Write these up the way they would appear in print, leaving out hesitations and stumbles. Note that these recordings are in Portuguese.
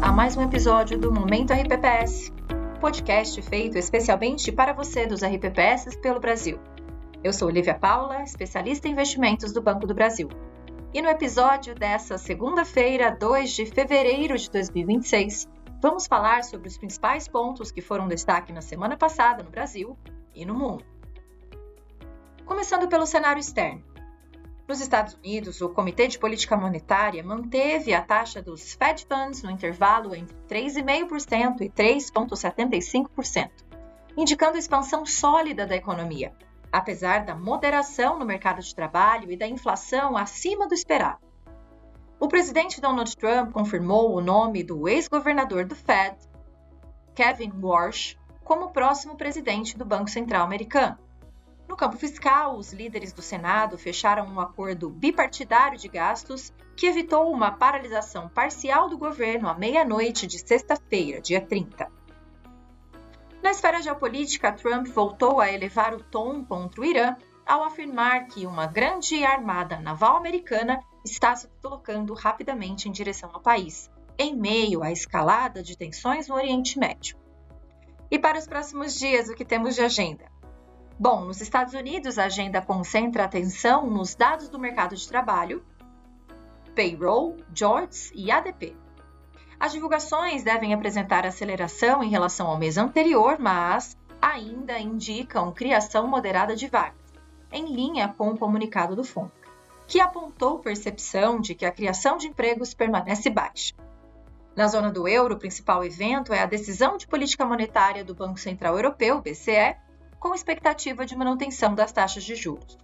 a mais um episódio do Momento RPPS, podcast feito especialmente para você dos RPPS pelo Brasil. Eu sou Olivia Paula, especialista em investimentos do Banco do Brasil. E no episódio dessa segunda-feira, 2 de fevereiro de 2026, vamos falar sobre os principais pontos que foram destaque na semana passada no Brasil e no mundo. Começando pelo cenário externo. Nos Estados Unidos, o Comitê de Política Monetária manteve a taxa dos Fed Funds no intervalo entre 3,5% e 3,75%, indicando expansão sólida da economia, apesar da moderação no mercado de trabalho e da inflação acima do esperado. O presidente Donald Trump confirmou o nome do ex-governador do Fed, Kevin Warsh, como próximo presidente do Banco Central americano. No campo fiscal, os líderes do Senado fecharam um acordo bipartidário de gastos que evitou uma paralisação parcial do governo à meia-noite de sexta-feira, dia 30. Na esfera geopolítica, Trump voltou a elevar o tom contra o Irã ao afirmar que uma grande armada naval americana está se deslocando rapidamente em direção ao país, em meio à escalada de tensões no Oriente Médio. E para os próximos dias, o que temos de agenda? Bom, nos Estados Unidos, a agenda concentra atenção nos dados do mercado de trabalho, payroll, JOLTS e ADP. As divulgações devem apresentar aceleração em relação ao mês anterior, mas ainda indicam criação moderada de vagas, em linha com o comunicado do FONC, que apontou percepção de que a criação de empregos permanece baixa. Na zona do euro, o principal evento é a decisão de política monetária do Banco Central Europeu, BCE, com expectativa de manutenção das taxas de juros.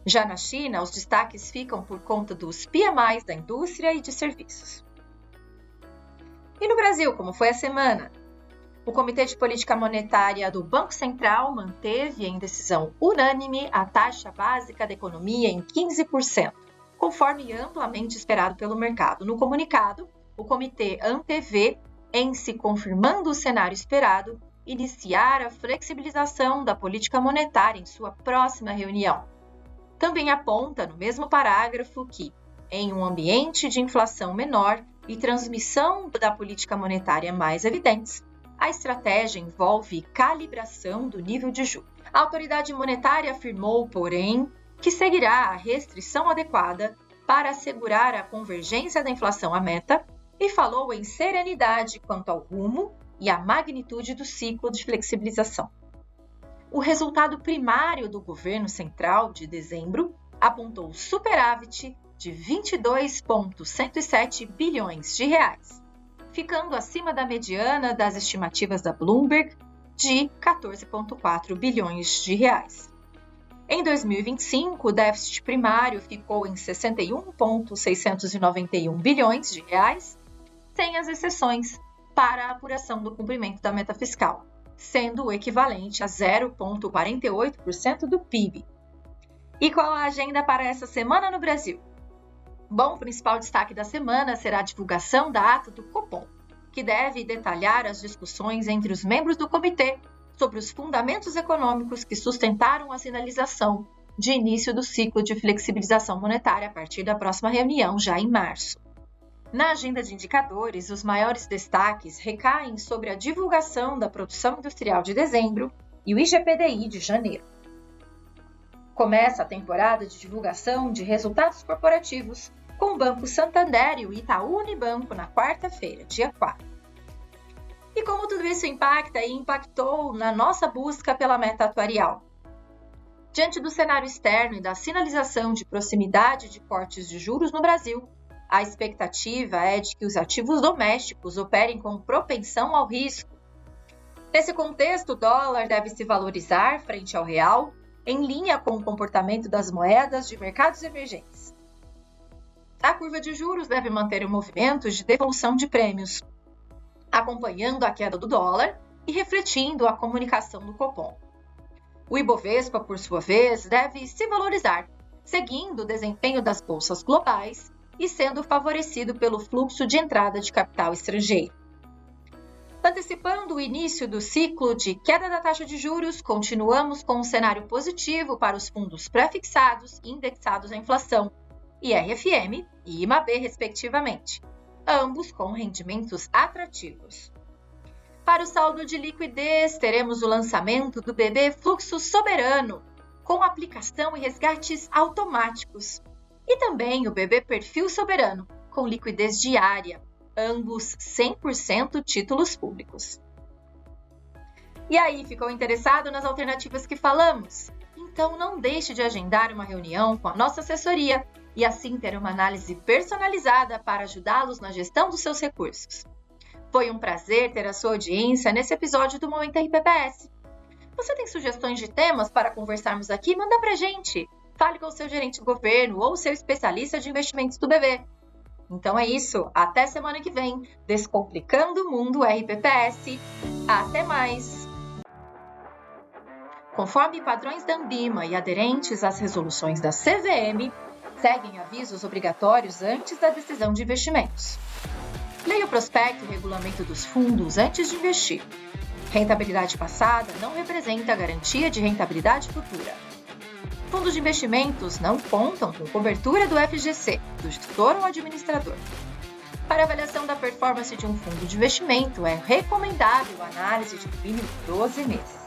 Já na China, os destaques ficam por conta dos PMIs da indústria e de serviços. E no Brasil, como foi a semana? O Comitê de Política Monetária do Banco Central manteve em decisão unânime a taxa básica da economia em 15%, conforme amplamente esperado pelo mercado. No comunicado, o comitê antevê, em se confirmando o cenário esperado, iniciar a flexibilização da política monetária em sua próxima reunião. Também aponta no mesmo parágrafo que, em um ambiente de inflação menor e transmissão da política monetária mais evidentes, a estratégia envolve calibração do nível de juros. A autoridade monetária afirmou, porém, que seguirá a restrição adequada para assegurar a convergência da inflação à meta e falou em serenidade quanto ao rumo e a magnitude do ciclo de flexibilização. O resultado primário do governo central de dezembro apontou superávit de 22,107 bilhões de reais, ficando acima da mediana das estimativas da Bloomberg de 14,4 bilhões de reais. Em 2025, o déficit primário ficou em 61,691 bilhões de reais, sem as exceções para a apuração do cumprimento da meta fiscal, sendo o equivalente a 0,48% do PIB. E qual a agenda para essa semana no Brasil? Bom, o principal destaque da semana será a divulgação da ata do Copom, que deve detalhar as discussões entre os membros do comitê sobre os fundamentos econômicos que sustentaram a sinalização de início do ciclo de flexibilização monetária a partir da próxima reunião, já em março. Na agenda de indicadores, os maiores destaques recaem sobre a divulgação da produção industrial de dezembro e o IGPDI de janeiro. Começa a temporada de divulgação de resultados corporativos com o Banco Santander e o Itaú Unibanco na quarta-feira, dia 4. E como tudo isso impacta e impactou na nossa busca pela meta atuarial? Diante do cenário externo e da sinalização de proximidade de cortes de juros no Brasil, a expectativa é de que os ativos domésticos operem com propensão ao risco. Nesse contexto, o dólar deve se valorizar frente ao real, em linha com o comportamento das moedas de mercados emergentes. A curva de juros deve manter o movimento de devolução de prêmios, acompanhando a queda do dólar e refletindo a comunicação do Copom. O Ibovespa, por sua vez, deve se valorizar, seguindo o desempenho das bolsas globais e sendo favorecido pelo fluxo de entrada de capital estrangeiro. Antecipando o início do ciclo de queda da taxa de juros, continuamos com um cenário positivo para os fundos pré-fixados e indexados à inflação, IRFM e IMAB, respectivamente. ambos com rendimentos atrativos. Para o saldo de liquidez, teremos o lançamento do BB Fluxo Soberano, com aplicação e resgates automáticos, e também o BB Perfil Soberano, com liquidez diária, ambos 100% títulos públicos. E aí, ficou interessado nas alternativas que falamos? Então não deixe de agendar uma reunião com a nossa assessoria e assim ter uma análise personalizada para ajudá-los na gestão dos seus recursos. Foi um prazer ter a sua audiência nesse episódio do Momento RPPS. Você tem sugestões de temas para conversarmos aqui? Manda pra gente! Fale com o seu gerente de governo ou seu especialista de investimentos do BB. Então é isso, até semana que vem, Descomplicando o Mundo RPPS. Até mais! Conforme padrões da Anbima e aderentes às resoluções da CVM, seguem avisos obrigatórios antes da decisão de investimentos. Leia o prospecto e regulamento dos fundos antes de investir. Rentabilidade passada não representa garantia de rentabilidade futura. Fundos de investimentos não contam com cobertura do FGC, do gestor ou administrador. Para avaliação da performance de um fundo de investimento, é recomendável a análise de no mínimo 12 meses.